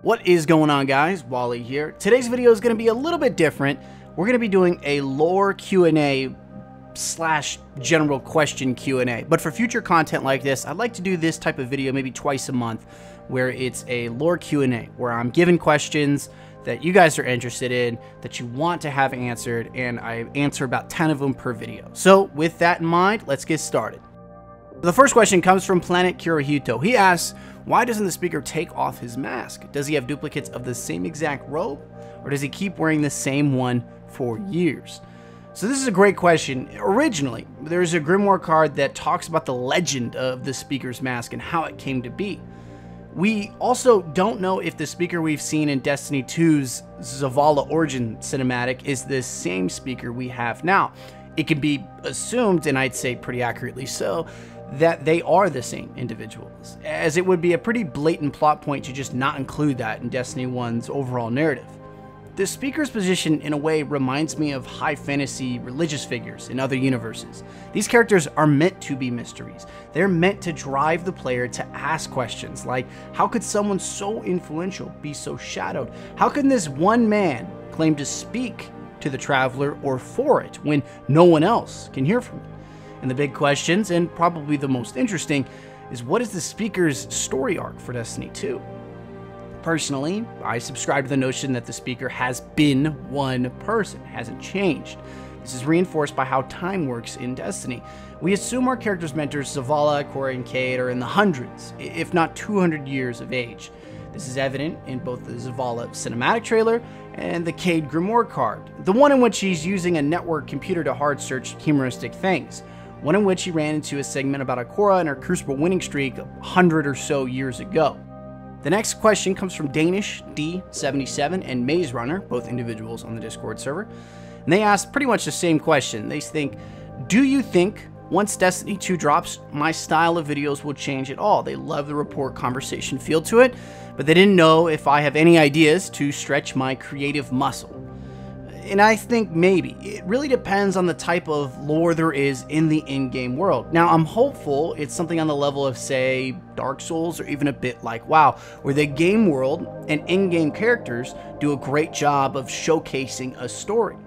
What is going on, guys? Wally here. Today's video is going to be a little bit different. We're going to be doing a lore Q&A slash general question Q&A. But for future content like this, I'd like to do this type of video maybe twice a month, where it's a lore Q&A, where I'm given questions that you guys are interested in, that you want to have answered, and I answer about 10 of them per video. So with that in mind, let's get started. The first question comes from Planet Kurohito. He asks, why doesn't the speaker take off his mask? Does he have duplicates of the same exact robe? Or does he keep wearing the same one for years? So this is a great question. Originally, there's a Grimoire card that talks about the legend of the speaker's mask and how it came to be. We also don't know if the speaker we've seen in Destiny 2's Zavala Origin cinematic is the same speaker we have now. It can be assumed, and I'd say pretty accurately so, that they are the same individuals, as it would be a pretty blatant plot point to just not include that in Destiny 1's overall narrative. The speaker's position in a way reminds me of high fantasy religious figures in other universes. These characters are meant to be mysteries. They're meant to drive the player to ask questions like, how could someone so influential be so shadowed? How can this one man claim to speak to the traveler or for it when no one else can hear from it? And the big questions, and probably the most interesting, is what is the speaker's story arc for Destiny 2? Personally, I subscribe to the notion that the speaker has been one person, hasn't changed. This is reinforced by how time works in Destiny. We assume our character's mentors, Zavala, Corey, and Cayde, are in the hundreds, if not 200 years of age. This is evident in both the Zavala cinematic trailer and the Cayde Grimoire card, the one in which he's using a network computer to hard search humoristic things. One in which he ran into a segment about Ikora and her Crucible winning streak 100 or so years ago. The next question comes from Danish D77 and Maze Runner, both individuals on the Discord server. And they asked pretty much the same question. They think, do you think once Destiny 2 drops, my style of videos will change at all? They love the report conversation feel to it, but they didn't know if I have any ideas to stretch my creative muscle. And I think maybe. It really depends on the type of lore there is in the in-game world. Now, I'm hopeful it's something on the level of, say, Dark Souls, or even a bit like WoW, where the game world and in-game characters do a great job of showcasing a story.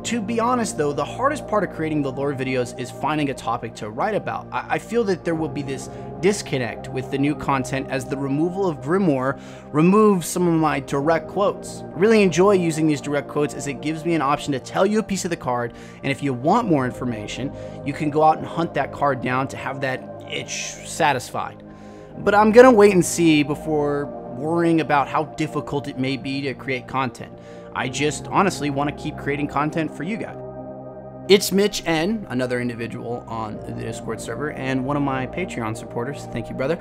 To be honest though, the hardest part of creating the lore videos is finding a topic to write about. I feel that there will be this disconnect with the new content as the removal of Grimoire removes some of my direct quotes. I really enjoy using these direct quotes as it gives me an option to tell you a piece of the card, and if you want more information, you can go out and hunt that card down to have that itch satisfied. But I'm gonna wait and see before worrying about how difficult it may be to create content. I just honestly want to keep creating content for you guys. It's Mitch N, another individual on the Discord server, and one of my Patreon supporters. Thank you, brother.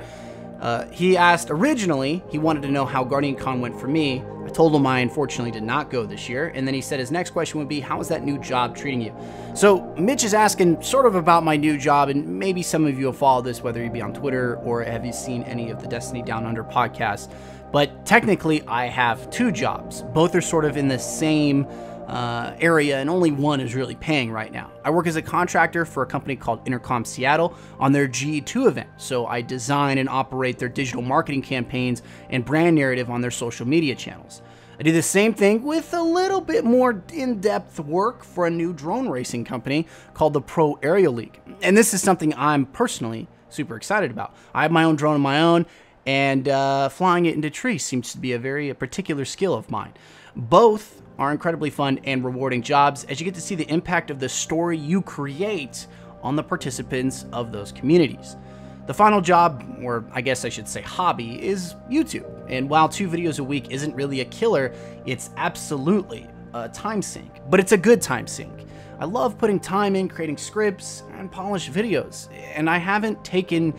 He asked, originally, he wanted to know how GuardianCon went for me. I told him I unfortunately did not go this year, and then he said his next question would be, how is that new job treating you? So Mitch is asking sort of about my new job, and maybe some of you will follow this, whether you be on Twitter or have you seen any of the Destiny Down Under podcasts. But technically, I have two jobs. Both are sort of in the same area, and only one is really paying right now. I work as a contractor for a company called Intercom Seattle on their G2 event. So I design and operate their digital marketing campaigns and brand narrative on their social media channels. I do the same thing with a little bit more in-depth work for a new drone racing company called the Pro Aerial League. And this is something I'm personally super excited about. I have my own drone of my own, and flying it into trees seems to be a very particular skill of mine. Both are incredibly fun and rewarding jobs, as you get to see the impact of the story you create on the participants of those communities. The final job, or I guess I should say hobby, is YouTube. And while 2 videos a week isn't really a killer, it's absolutely a time sink. But it's a good time sink. I love putting time in creating scripts and polished videos, and I haven't taken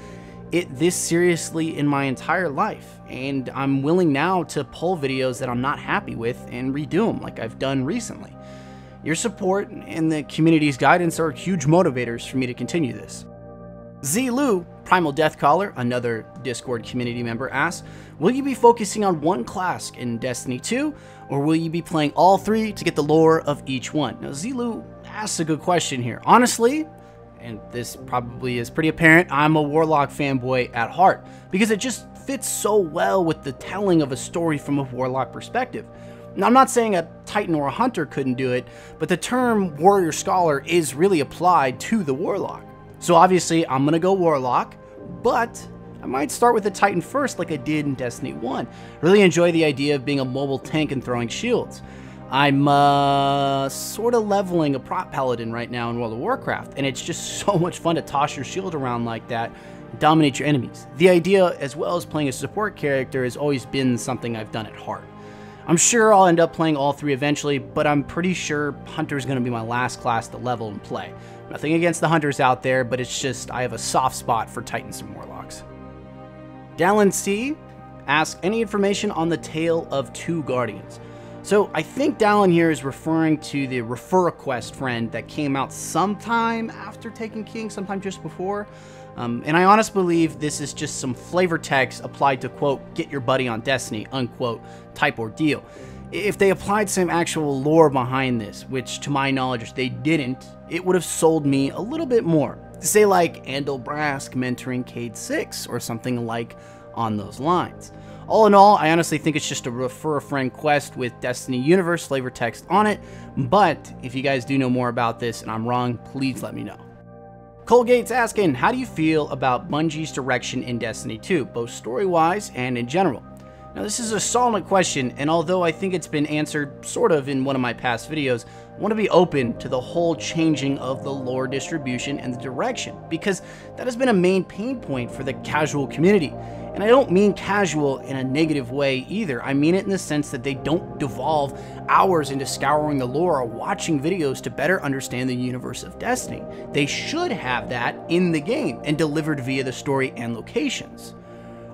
it this seriously in my entire life, and I'm willing now to pull videos that I'm not happy with and redo them like I've done recently. Your support and the community's guidance are huge motivators for me to continue this. Z-Lu, Primal Deathcaller, another Discord community member, asks, will you be focusing on one class in Destiny 2, or will you be playing all 3 to get the lore of each one? Now, Z-Lu asks a good question here. Honestly, and this probably is pretty apparent, I'm a Warlock fanboy at heart, because it just fits so well with the telling of a story from a warlock perspective. Now, I'm not saying a Titan or a Hunter couldn't do it, but the term warrior scholar is really applied to the warlock. So obviously, I'm gonna go warlock, but I might start with a Titan first like I did in Destiny 1. Really enjoy the idea of being a mobile tank and throwing shields. I'm sort of leveling a prop paladin right now in World of Warcraft, and it's just so much fun to toss your shield around like that and dominate your enemies. The idea, as well as playing a support character, has always been something I've done at heart. I'm sure I'll end up playing all three eventually, but I'm pretty sure Hunter's going to be my last class to level and play. Nothing against the Hunters out there, but it's just I have a soft spot for Titans and Warlocks. Dallin C asks, any information on the tale of two Guardians? So I think Dallin here is referring to the refer a quest friend that came out sometime after Taken King, sometime just before. And I honestly believe this is just some flavor text applied to, quote, get your buddy on Destiny, unquote, type ordeal. If they applied some actual lore behind this, which to my knowledge they didn't, it would have sold me a little bit more. Say like Andal Brask mentoring Cade 6 or something like on those lines. All in all, I honestly think it's just a refer a friend quest with Destiny Universe flavor text on it, but if you guys do know more about this and I'm wrong, please let me know. Colgate's asking, how do you feel about Bungie's direction in Destiny 2, both story-wise and in general? Now, this is a solid question, and although I think it's been answered sort of in one of my past videos, I want to be open to the whole changing of the lore distribution and the direction, because that has been a main pain point for the casual community. And I don't mean casual in a negative way either. I mean it in the sense that they don't devolve hours into scouring the lore or watching videos to better understand the universe of Destiny. They should have that in the game and delivered via the story and locations.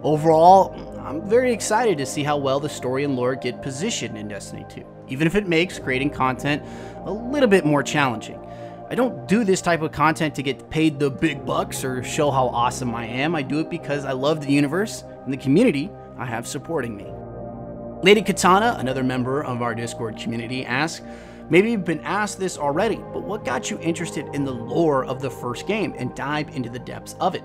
Overall, I'm very excited to see how well the story and lore get positioned in Destiny 2, even if it makes creating content a little bit more challenging. I don't do this type of content to get paid the big bucks or show how awesome I am. I do it because I love the universe and the community I have supporting me. Lady Katana, another member of our Discord community, asks, maybe you've been asked this already, but what got you interested in the lore of the first game and dive into the depths of it?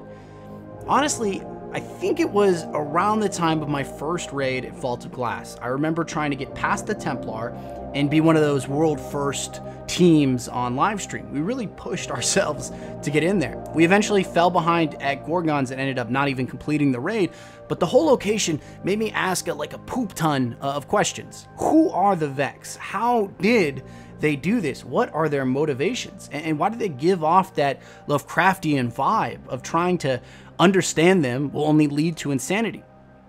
Honestly, I think it was around the time of my first raid at Vault of Glass. I remember trying to get past the Templar and be one of those world first teams on livestream. We really pushed ourselves to get in there. We eventually fell behind at Gorgons and ended up not even completing the raid, but the whole location made me ask like a poop ton of questions. Who are the Vex? How did they do this? What are their motivations? And why do they give off that Lovecraftian vibe of trying to understand them will only lead to insanity?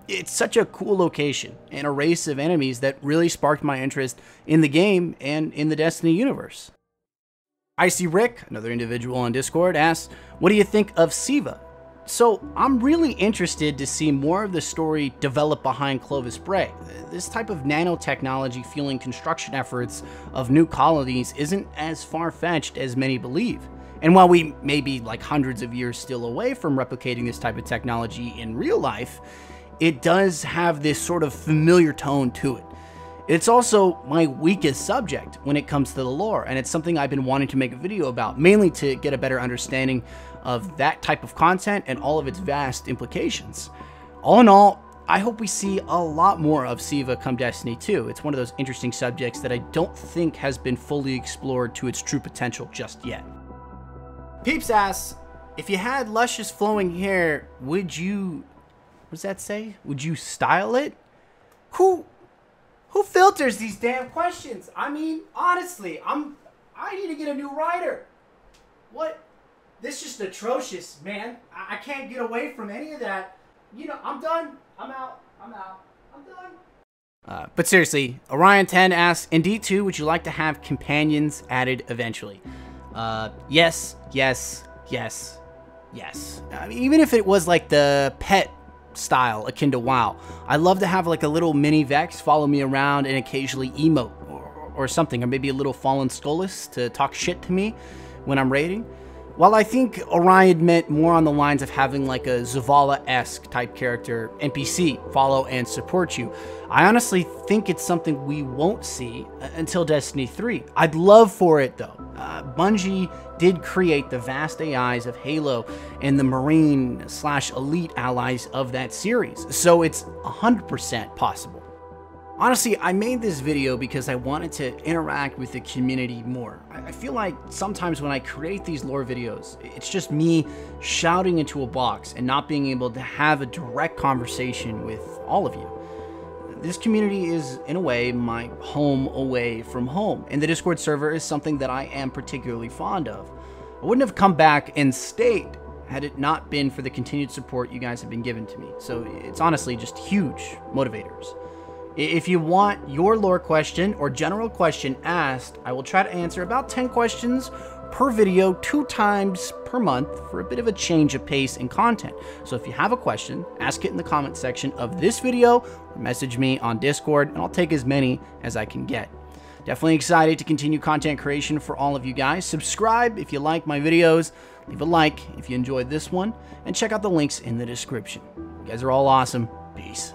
It's such a cool location and a race of enemies that really sparked my interest in the game and in the Destiny universe. Icy Rick, another individual on Discord, asks, what do you think of Siva? So I'm really interested to see more of the story develop behind Clovis Bray. This type of nanotechnology fueling construction efforts of new colonies isn't as far-fetched as many believe. And while we may be like hundreds of years still away from replicating this type of technology in real life, it does have this sort of familiar tone to it. It's also my weakest subject when it comes to the lore, and it's something I've been wanting to make a video about, mainly to get a better understanding of that type of content and all of its vast implications. All in all, I hope we see a lot more of Siva come Destiny 2. It's one of those interesting subjects that I don't think has been fully explored to its true potential just yet. Peeps asks, if you had luscious flowing hair, would you... what does that say? Would you style it? Who filters these damn questions? I mean, honestly, I need to get a new writer. What? This is just atrocious, man. I can't get away from any of that. You know, I'm done. I'm out. I'm done. But seriously, Orion10 asks, in D2, would you like to have companions added eventually? Yes. I mean, even if it was like the pet style akin to WoW, I'd love to have like a little mini Vex follow me around and occasionally emote or something, or maybe a little Fallen Skullus to talk shit to me when I'm raiding. While I think Orion meant more on the lines of having like a Zavala-esque type character NPC follow and support you, I honestly think it's something we won't see until Destiny 3. I'd love for it though. Bungie did create the vast AIs of Halo and the Marine/Elite allies of that series, so it's 100% possible. Honestly, I made this video because I wanted to interact with the community more. I feel like sometimes when I create these lore videos, it's just me shouting into a box and not being able to have a direct conversation with all of you. This community is, in a way, my home away from home, and the Discord server is something that I am particularly fond of. I wouldn't have come back and stayed had it not been for the continued support you guys have been giving to me, so it's honestly just huge motivators. If you want your lore question or general question asked, I will try to answer about 10 questions per video 2 times per month for a bit of a change of pace and content. So if you have a question, ask it in the comment section of this video or message me on Discord, and I'll take as many as I can get. Definitely excited to continue content creation for all of you guys. Subscribe if you like my videos, leave a like if you enjoyed this one, and check out the links in the description. You guys are all awesome. Peace.